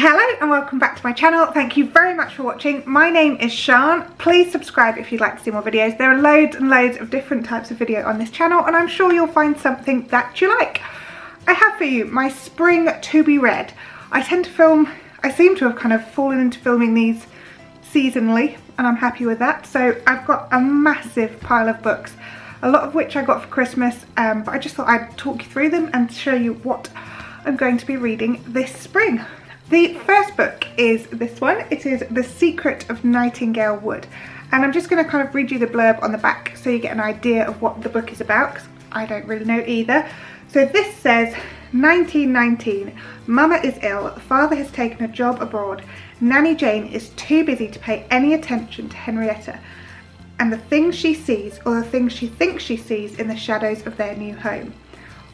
Hello and welcome back to my channel. Thank you very much for watching. My name is Sian. Please subscribe if you'd like to see more videos. There are loads and loads of different types of video on this channel and I'm sure you'll find something that you like. I have for you my spring to be read. I seem to have kind of fallen into filming these seasonally and I'm happy with that. So I've got a massive pile of books, a lot of which I got for Christmas, but I just thought I'd talk you through them and show you what I'm going to be reading this spring. The first book is this one. It is The Secret of Nightingale Wood, and I'm just going to kind of read you the blurb on the back so you get an idea of what the book is about, because I don't really know either. So this says, 1919, Mama is ill, father has taken a job abroad, Nanny Jane is too busy to pay any attention to Henrietta, and the things she sees, or the things she thinks she sees in the shadows of their new home.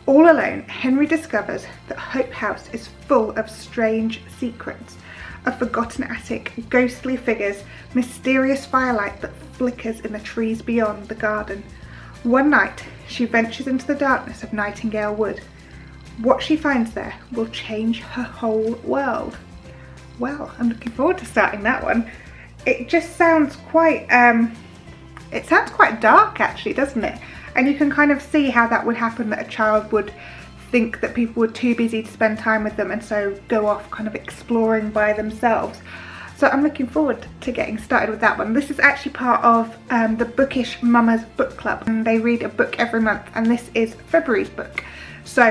All alone, Henry discovers that Hope House is full of strange secrets, a forgotten attic, ghostly figures, mysterious firelight that flickers in the trees beyond the garden. One night, she ventures into the darkness of Nightingale Wood. What she finds there will change her whole world. Well, I'm looking forward to starting that one. It just sounds quite, it sounds quite dark actually, doesn't it? And you can kind of see how that would happen, that a child would think that people were too busy to spend time with them and so go off kind of exploring by themselves. So I'm looking forward to getting started with that one. This is actually part of the Bookish Mamas book club, and they read a book every month, and this is February's book. So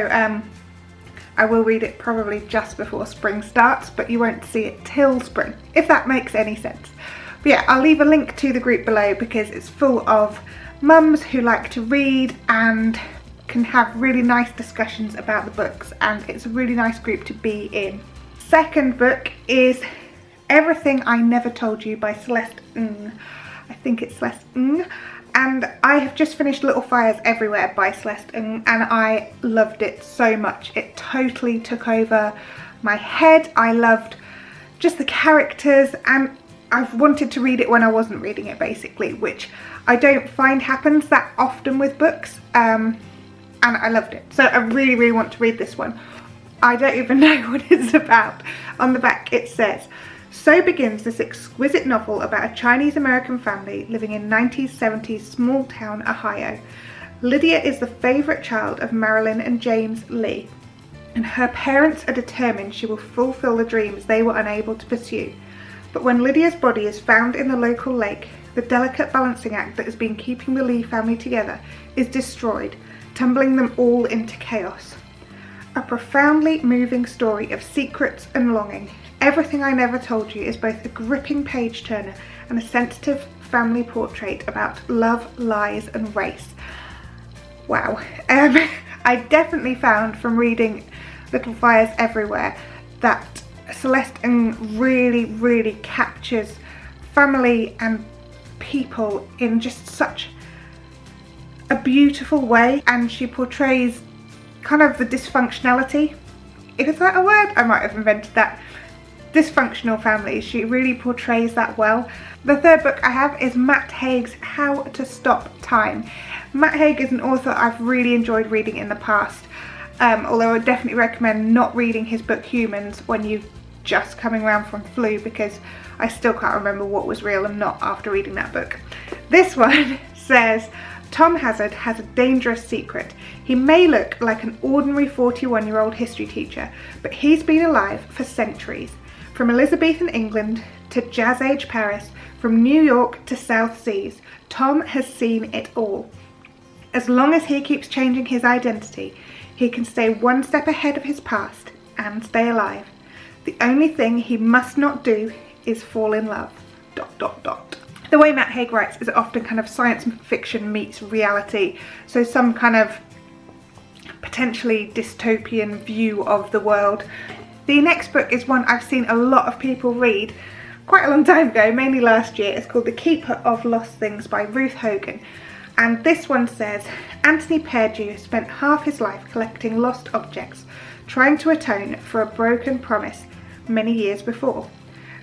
I will read it probably just before spring starts, but you won't see it till spring, if that makes any sense. But yeah, I'll leave a link to the group below because it's full of mums who like to read and can have really nice discussions about the books, and it's a really nice group to be in. Second book is Everything I Never Told You by Celeste Ng. I think it's Celeste Ng. And I have just finished Little Fires Everywhere by Celeste Ng and I loved it so much. It totally took over my head. I loved just the characters, and I've wanted to read it when I wasn't reading it basically, which I don't find happens that often with books, and I loved it. So I really, really want to read this one. I don't even know what it's about. On the back it says, so begins this exquisite novel about a Chinese-American family living in 1970s small town Ohio. Lydia is the favourite child of Marilyn and James Lee, and her parents are determined she will fulfil the dreams they were unable to pursue. But when Lydia's body is found in the local lake, the delicate balancing act that has been keeping the Lee family together is destroyed, tumbling them all into chaos. A profoundly moving story of secrets and longing. Everything I Never Told You is both a gripping page-turner and a sensitive family portrait about love, lies and race. Wow. I definitely found from reading Little Fires Everywhere that Celeste Ng really, really captures family and people in just such a beautiful way, and she portrays kind of the dysfunctionality. Is that a word? I might have invented that. Dysfunctional families. She really portrays that well. The third book I have is Matt Haig's How to Stop Time. Matt Haig is an author I've really enjoyed reading in the past, although I would definitely recommend not reading his book Humans when you're just coming around from flu, because I still can't remember what was real and not after reading that book. This one says, Tom Hazard has a dangerous secret. He may look like an ordinary 41-year-old history teacher, but he's been alive for centuries. From Elizabethan England to Jazz Age Paris, from New York to South Seas, Tom has seen it all. As long as he keeps changing his identity, he can stay one step ahead of his past and stay alive. The only thing he must not do is fall in love. ... The way Matt Haig writes is often kind of science fiction meets reality, so some kind of potentially dystopian view of the world. The next book is one I've seen a lot of people read quite a long time ago, mainly last year. It's called The Keeper of Lost Things by Ruth Hogan. And this one says, Anthony Perdue spent half his life collecting lost objects, trying to atone for a broken promise many years before.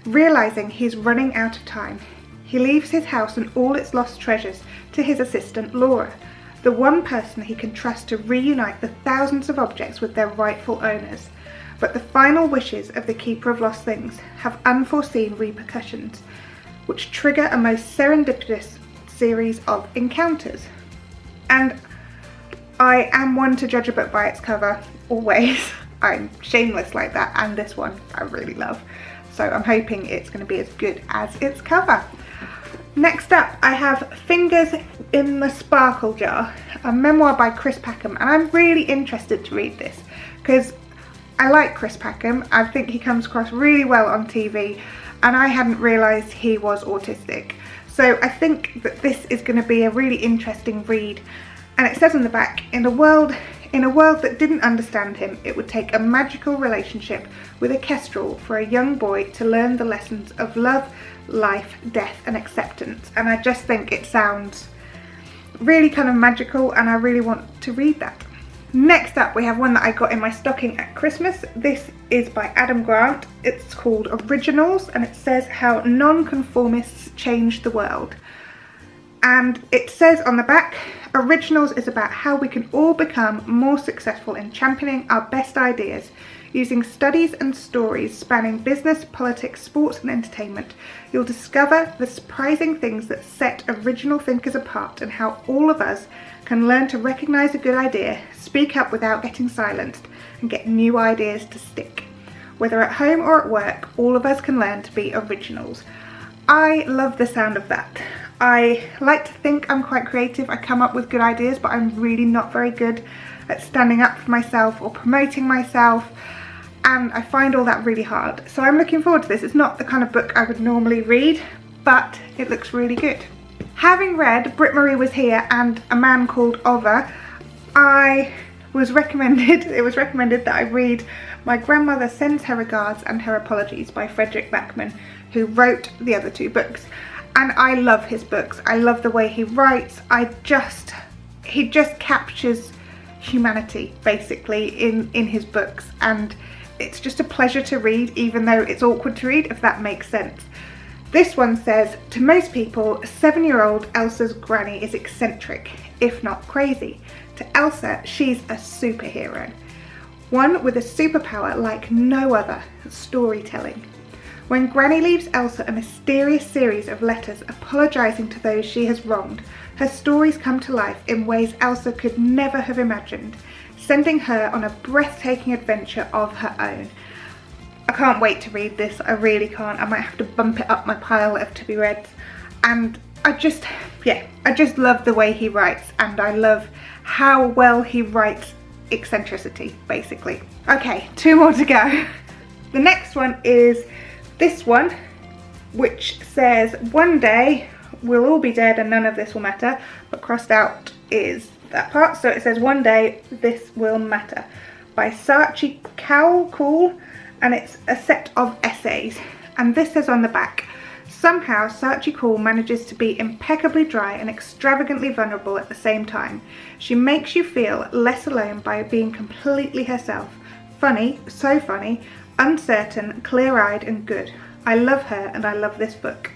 Realising he's running out of time, he leaves his house and all its lost treasures to his assistant Laura, the one person he can trust to reunite the thousands of objects with their rightful owners. but the final wishes of the Keeper of Lost Things have unforeseen repercussions, which trigger a most serendipitous series of encounters. And I am one to judge a book by its cover, always. I'm shameless like that, and this one I really love. So I'm hoping it's going to be as good as its cover. Next up, I have Fingers in the Sparkle Jar, a memoir by Chris Packham, and I'm really interested to read this because I like Chris Packham. I think he comes across really well on TV, and I hadn't realised he was autistic. So I think that this is going to be a really interesting read. And it says on the back, in a world that didn't understand him, it would take a magical relationship with a kestrel for a young boy to learn the lessons of love, life, death and acceptance. And I just think it sounds really kind of magical, and I really want to read that. Next up, we have one that I got in my stocking at Christmas. This is by Adam Grant. It's called Originals, and it says how nonconformists changed the world. And it says on the back, Originals is about how we can all become more successful in championing our best ideas, using studies and stories spanning business, politics, sports and entertainment. You'll discover the surprising things that set original thinkers apart, and how all of us can learn to recognise a good idea, speak up without getting silenced, and get new ideas to stick. Whether at home or at work, all of us can learn to be originals. I love the sound of that. I like to think I'm quite creative. I come up with good ideas, but I'm really not very good at standing up for myself or promoting myself, and I find all that really hard. So I'm looking forward to this. It's not the kind of book I would normally read, but it looks really good. Having read Britt Marie Was Here and A Man Called Ova, it was recommended that I read My Grandmother Sends Her Regards and Her Apologies by Frederick Backman, who wrote the other two books. And I love his books. I love the way he writes. He just captures humanity basically in his books, and it's just a pleasure to read, even though it's awkward to read, if that makes sense. This one says, to most people, 7-year-old Elsa's granny is eccentric, if not crazy. To Elsa, she's a superhero. One with a superpower like no other, storytelling. When Granny leaves Elsa a mysterious series of letters apologising to those she has wronged, her stories come to life in ways Elsa could never have imagined, sending her on a breathtaking adventure of her own. I can't wait to read this, I really can't. I might have to bump it up my pile of to be reads. And I just love the way he writes, and I love how well he writes eccentricity, basically. Okay, 2 more to go. The next one is this one, which says, one day we'll all be dead and none of this will matter, but crossed out is that part. So it says, one day this will matter, by Saatchi Cool, and it's a set of essays. And this says on the back, somehow Saatchi Cool manages to be impeccably dry and extravagantly vulnerable at the same time. She makes you feel less alone by being completely herself. Funny, so funny, uncertain, clear-eyed and good. I love her and I love this book.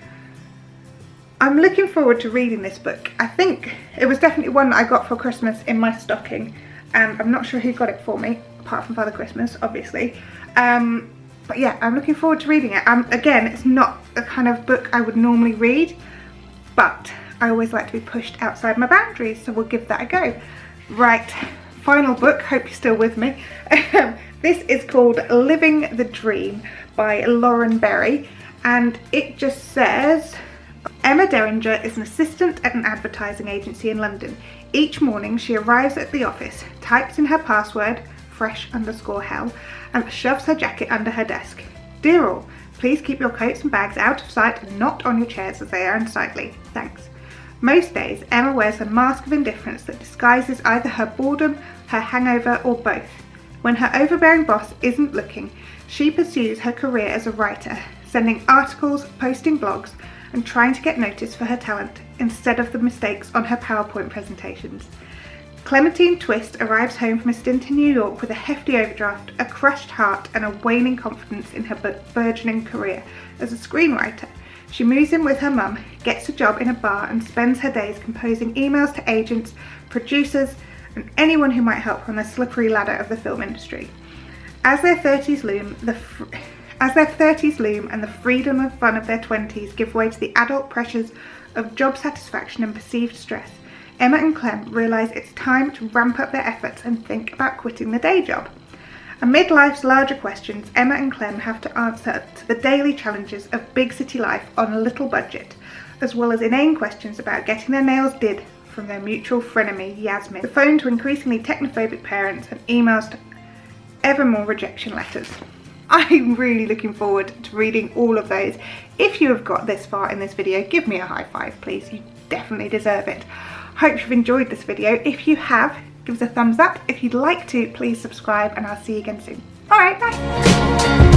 I'm looking forward to reading this book. I think it was definitely one that I got for Christmas in my stocking, and I'm not sure who got it for me, apart from Father Christmas, obviously. But yeah, I'm looking forward to reading it. Again, it's not the kind of book I would normally read, but I always like to be pushed outside my boundaries, so we'll give that a go. Right, final book, hope you're still with me. This is called Living the Dream by Lauren Berry, and it just says, Emma Derringer is an assistant at an advertising agency in London. Each morning she arrives at the office, types in her password, fresh_hell, and shoves her jacket under her desk. Dear all, please keep your coats and bags out of sight and not on your chairs as they are unsightly. Thanks. Most days, Emma wears a mask of indifference that disguises either her boredom, her hangover, or both. When her overbearing boss isn't looking, she pursues her career as a writer, sending articles, posting blogs, and trying to get noticed for her talent instead of the mistakes on her PowerPoint presentations. Clementine Twist arrives home from a stint in New York with a hefty overdraft, a crushed heart, and a waning confidence in her burgeoning career as a screenwriter. She moves in with her mum, gets a job in a bar, and spends her days composing emails to agents, producers, and anyone who might help her on the slippery ladder of the film industry. As their 30s loom, and the freedom and fun of their 20s give way to the adult pressures of job satisfaction and perceived stress, Emma and Clem realise it's time to ramp up their efforts and think about quitting the day job. Amid life's larger questions, Emma and Clem have to answer to the daily challenges of big city life on a little budget, as well as inane questions about getting their nails did from their mutual frenemy, Yasmin. The phone to increasingly technophobic parents and emails to ever more rejection letters. I'm really looking forward to reading all of those. If you have got this far in this video, give me a high five, please. You definitely deserve it. Hope you've enjoyed this video. If you have, give us a thumbs up. If you'd like to, please subscribe, and I'll see you again soon. All right, bye.